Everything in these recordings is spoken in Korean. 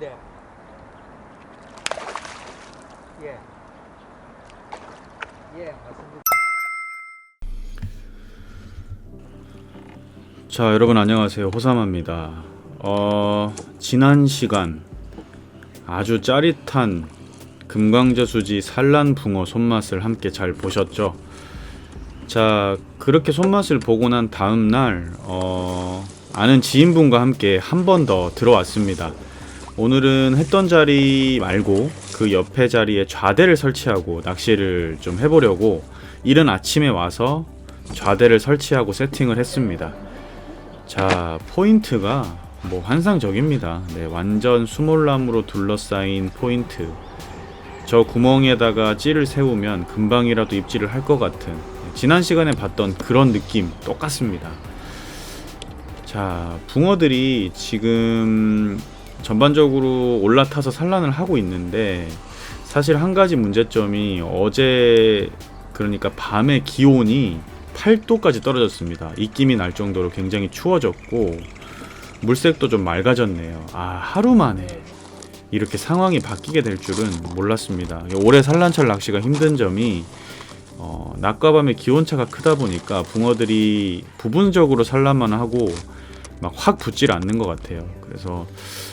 네. 예. 예, 맞습니다. 자, 여러분 안녕하세요. 호사마입니다. 지난 시간 아주 짜릿한 금강저수지 산란붕어 손맛을 함께 잘 보셨죠? 자, 그렇게 손맛을 보고 난 다음날 아는 지인분과 함께 한 번 더 들어왔습니다. 오늘은 했던 자리 말고 그 옆에 자리에 좌대를 설치하고 낚시를 좀 해보려고 이른 아침에 와서 좌대를 설치하고 세팅을 했습니다. 자, 포인트가 뭐 환상적입니다. 네, 완전 수몰나무로 둘러싸인 포인트. 저 구멍에다가 찌를 세우면 금방이라도 입질을 할 것 같은, 지난 시간에 봤던 그런 느낌 똑같습니다. 자, 붕어들이 지금 전반적으로 올라타서 산란을 하고 있는데, 사실 한 가지 문제점이 어제, 그러니까 밤에 기온이 8도까지 떨어졌습니다. 입김이 날 정도로 굉장히 추워졌고 물색도 좀 맑아졌네요. 하루 만에 이렇게 상황이 바뀌게 될 줄은 몰랐습니다. 올해 산란철 낚시가 힘든 점이 낮과 밤의 기온차가 크다 보니까 붕어들이 부분적으로 산란만 하고 막 확 붙질 않는 것 같아요. 그래서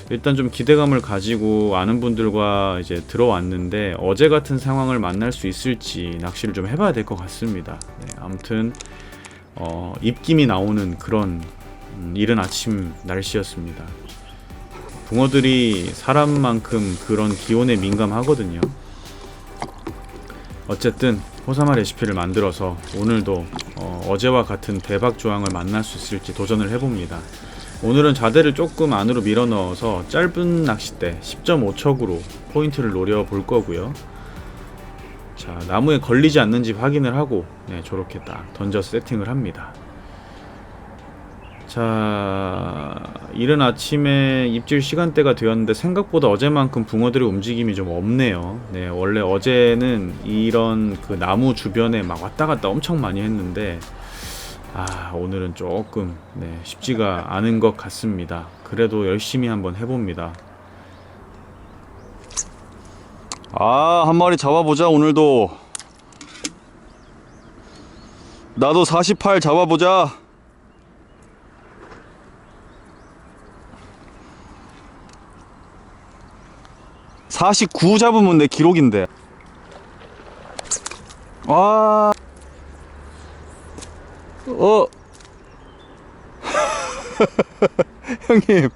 일단 좀 기대감을 가지고 아는 분들과 이제 들어왔는데, 어제 같은 상황을 만날 수 있을지 낚시를 좀 해봐야 될 것 같습니다. 네, 아무튼 입김이 나오는 그런 이른 아침 날씨였습니다. 붕어들이 사람만큼 그런 기온에 민감하거든요. 어쨌든 호사마 레시피를 만들어서 오늘도 어제와 같은 대박 조항을 만날 수 있을지 도전을 해봅니다. 오늘은 좌대를 조금 안으로 밀어 넣어서 짧은 낚싯대 10.5척으로 포인트를 노려볼 거고요. 자, 나무에 걸리지 않는지 확인을 하고 저렇게 딱 던져서 세팅을 합니다. 자, 이른 아침에 입질 시간대가 되었는데 생각보다 어제만큼 붕어들의 움직임이 좀 없네요. 네, 원래 어제는 이런 그 나무 주변에 막 왔다 갔다 엄청 많이 했는데 오늘은 조금 쉽지가 않은 것 같습니다. 그래도 열심히 한번 해봅니다. 한 마리 잡아보자. 오늘도 나도 48 잡아보자. (49) 잡으면 내 기록인데. 형님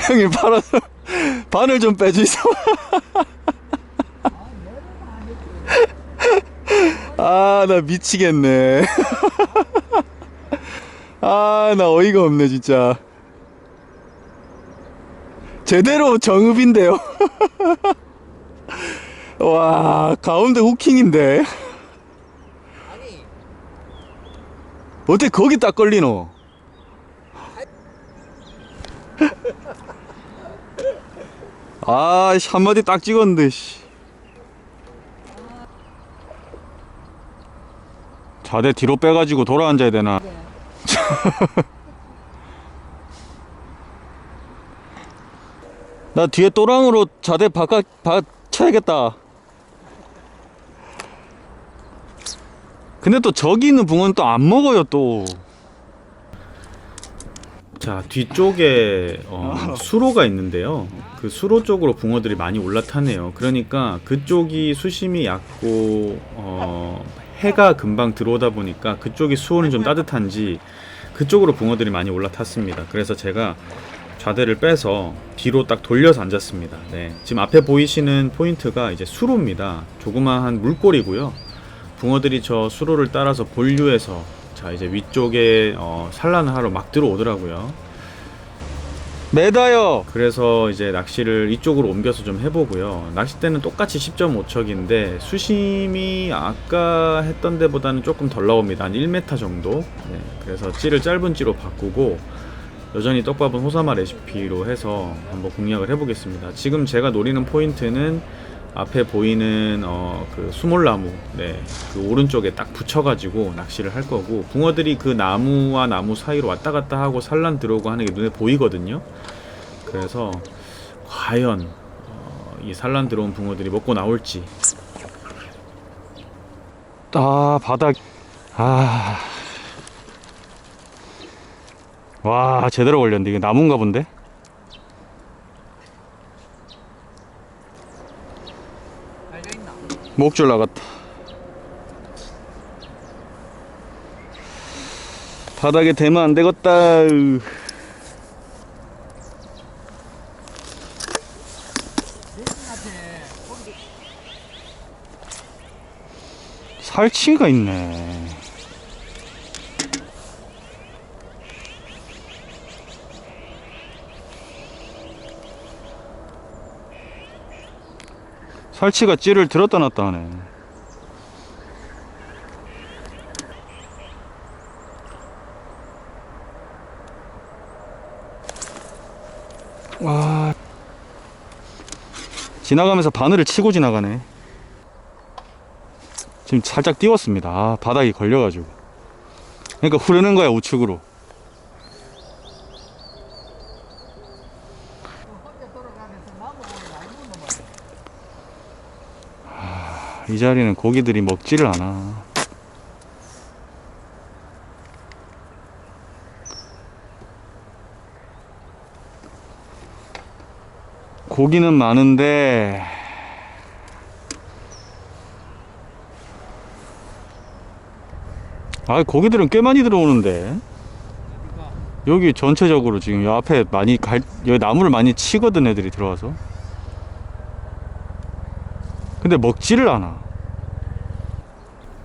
형님 바늘 좀 빼주이소. 나 미치겠네. 나 어이가 없네 진짜. 제대로 정읍인데요. 와, 가운데 후킹인데 어떻게 거기 딱 걸리노? 한마디 딱 찍었는데 좌대 뒤로 빼가지고 돌아 앉아야 되나? 나 뒤에 또랑으로 좌대 바깥 쳐야겠다. 근데 또 저기 있는 붕어는 또 안 먹어요 또. 자, 뒤쪽에 수로가 있는데요. 그 수로 쪽으로 붕어들이 많이 올라타네요. 그러니까 그쪽이 수심이 얕고 해가 금방 들어오다 보니까 그쪽이 수온이 좀 따뜻한지 그쪽으로 붕어들이 많이 올라탔습니다. 그래서 제가 좌대를 빼서 뒤로 딱 돌려서 앉았습니다. 네, 지금 앞에 보이시는 포인트가 이제 수로입니다. 조그마한 물골이고요. 붕어들이 저 수로를 따라서 본류에서 자, 이제 위쪽에 산란을 하러 막 들어오더라고요. 매다요. 그래서 이제 낚시를 이쪽으로 옮겨서 좀 해보고요. 낚싯대는 똑같이 10.5척인데 수심이 아까 했던 데보다는 조금 덜 나옵니다. 한 1m 정도. 네, 그래서 찌를 짧은 찌로 바꾸고 여전히 떡밥은 호사마 레시피로 해서 한번 공략을 해보겠습니다. 지금 제가 노리는 포인트는 앞에 보이는 그 수몰나무, 네, 그 오른쪽에 딱 붙여가지고 낚시를 할 거고, 붕어들이 그 나무와 나무 사이로 왔다 갔다 하고 산란 들어오고 하는 게 눈에 보이거든요. 그래서 과연 이 산란 들어온 붕어들이 먹고 나올지. 아, 바닥. 아. 와, 제대로 걸렸는데. 이게 나무인가 본데? 달려있나? 목줄 나갔다. 바닥에 대면 안 되겠다. 살치가 있네. 살치가 찌를 들었다 놨다 하네. 와, 지나가면서 바늘을 치고 지나가네. 지금 살짝 띄웠습니다. 아, 바닥이 걸려가지고. 그러니까 흐르는 거야, 우측으로. 혼자 돌아가면서 나무 보면 알고 넘어요. 이 자리는 고기들이 먹지를 않아. 고기는 많은데 아, 고기들은 꽤 많이 들어오는데 여기 전체적으로 지금 요 앞에 많이 여기 나무를 많이 치거든, 애들이 들어와서. 근데 먹지를 않아.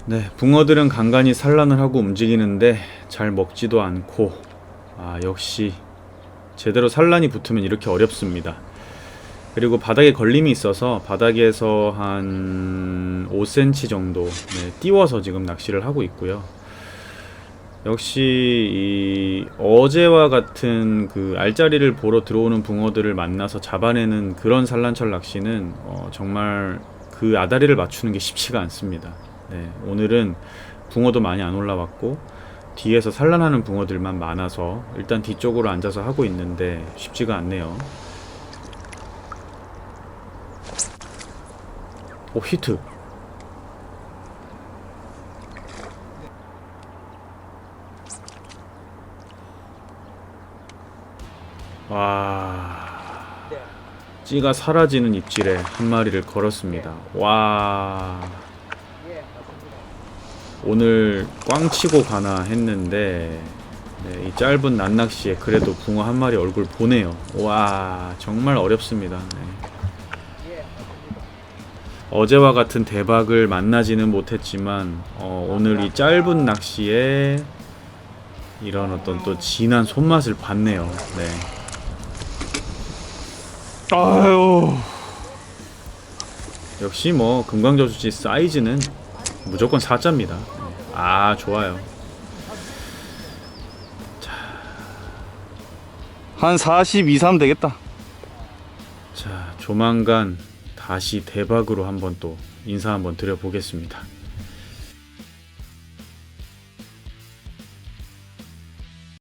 네, 붕어들은 간간히 산란을 하고 움직이는데 잘 먹지도 않고, 아, 역시 제대로 산란이 붙으면 이렇게 어렵습니다. 그리고 바닥에 걸림이 있어서 바닥에서 한 5cm 정도, 네, 띄워서 지금 낚시를 하고 있고요. 역시 이 어제와 같은 그 알짜리를 보러 들어오는 붕어들을 만나서 잡아내는 그런 산란철 낚시는 정말 그 아다리를 맞추는 게 쉽지가 않습니다. 네, 오늘은 붕어도 많이 안 올라왔고 뒤에서 산란하는 붕어들만 많아서 일단 뒤쪽으로 앉아서 하고 있는데 쉽지가 않네요. 오, 히트. 와, 찌가 사라지는 입질에 한 마리를 걸었습니다. 와, 예, 맞습니다. 오늘 꽝 치고 가나 했는데, 네, 이 짧은 낱낚시에 그래도 붕어 한 마리 얼굴 보네요. 와, 정말 어렵습니다. 네. 예, 맞습니다. 어제와 같은 대박을 만나지는 못했지만 오늘 이 짧은 낚시에 이런 어떤 또 진한 손맛을 봤네요. 네. 아유, 역시 뭐 금강저수지 사이즈는 무조건 4자입니다. 아, 좋아요. 한 42, 3 되겠다. 자, 조만간 다시 대박으로 한번 또 인사 한번 드려보겠습니다.